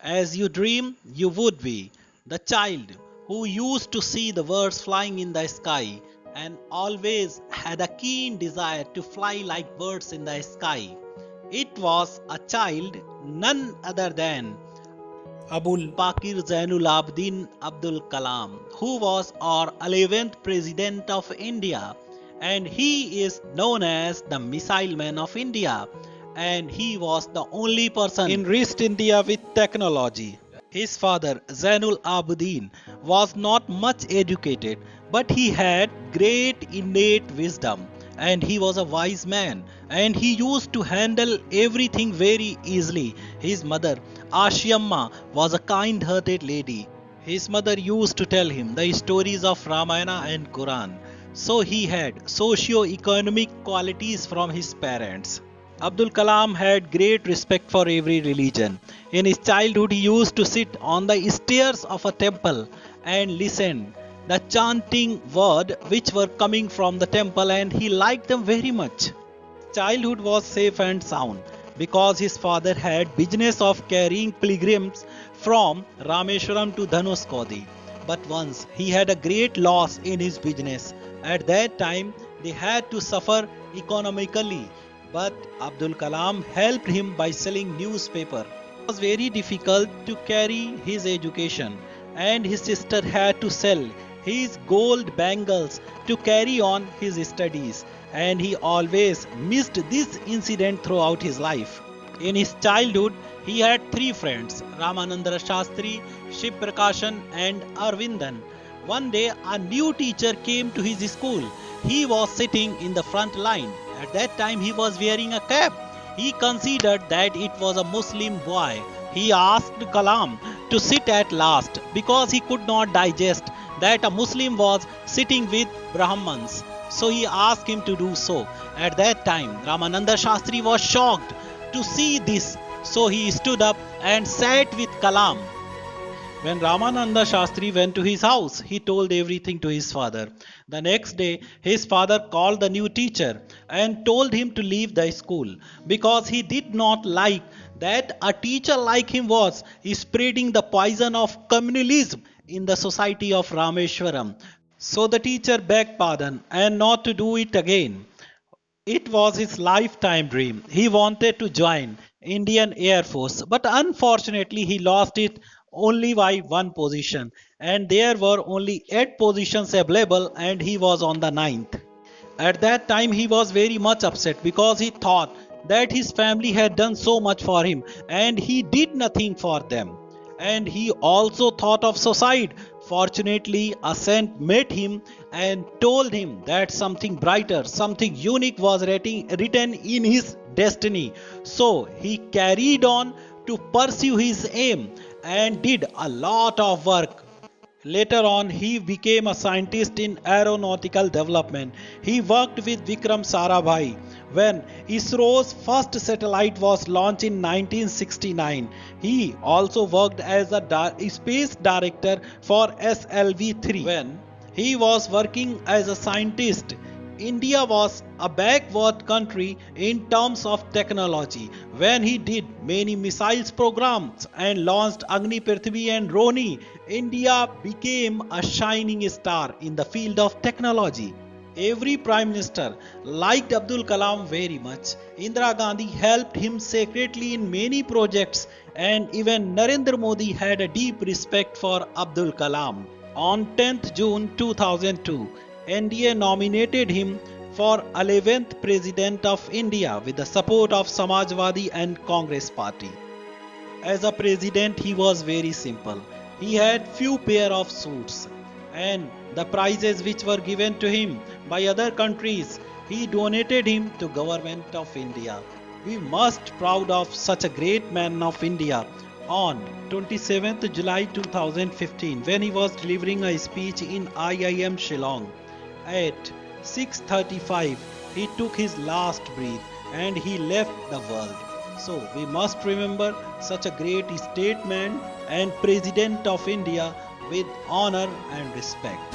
As you dream, you would be the child who used to see the birds flying in the sky and always had a keen desire to fly like birds in the sky. It was a child none other than Abul Pakir Zainul Abidin Abdul Kalam, who was our 11th President of India, and he is known as the Missile Man of India, and he was the only person enriched India with technology. His father, Zainul Abidin, was not much educated, but he had great innate wisdom and he was a wise man and he used to handle everything very easily. His mother, Ashiamma, was a kind hearted lady. His mother used to tell him the stories of Ramayana and Quran. So he had socio-economic qualities from his parents. Abdul Kalam had great respect for every religion. In his childhood, he used to sit on the stairs of a temple and listen the chanting word which were coming from the temple, and he liked them very much. Childhood was safe and sound because his father had business of carrying pilgrims from Rameshwaram to Dhanuskodi. But once he had a great loss in his business. At that time they had to suffer economically, but Abdul Kalam helped him by selling newspaper. It was very difficult to carry his education and his sister had to sell his gold bangles to carry on his studies, and he always missed this incident throughout his life. In his childhood, he had three friends, Ramananda Shastri, Shiv Prakashan and Arvindan. One day a new teacher came to his school. He was sitting in the front line. At that time he was wearing a cap. He considered that it was a Muslim boy. He asked Kalam to sit at last because he could not digest that a Muslim was sitting with Brahmins. So he asked him to do so. At that time Ramananda Shastri was shocked to see this. So he stood up and sat with Kalam. When Ramananda Shastri went to his house, he told everything to his father. The next day, his father called the new teacher and told him to leave the school because he did not like that a teacher like him was spreading the poison of communalism in the society of Rameshwaram. So the teacher begged pardon and not to do it again. It was his lifetime dream. He wanted to join Indian Air Force, but unfortunately he lost it only by one position, and there were only 8 positions available and he was on the ninth. At that time he was very much upset because he thought that his family had done so much for him and he did nothing for them. And he also thought of suicide. Fortunately, a saint met him and told him that something brighter, something unique was written in his destiny. So he carried on to pursue his aim and did a lot of work. Later on, he became a scientist in aeronautical development. He worked with Vikram Sarabhai when ISRO's first satellite was launched in 1969. He also worked as a space director for SLV-3. When he was working as a scientist, India was a backward country in terms of technology. When he did many missiles programs and launched Agni Prithvi and Roni, India became a shining star in the field of technology. Every Prime Minister liked Abdul Kalam very much. Indira Gandhi helped him secretly in many projects, and even Narendra Modi had a deep respect for Abdul Kalam. On 10th June 2002, NDA nominated him for 11th President of India with the support of Samajwadi and Congress Party. As a president, he was very simple. He had few pair of suits, and the prizes which were given to him by other countries, he donated him to Government of India. We must proud of such a great man of India. On 27th July 2015, when he was delivering a speech in IIM Shillong, at 6:35 he took his last breath and he left the world. So we must remember such a great statesman and President of India with honor and respect.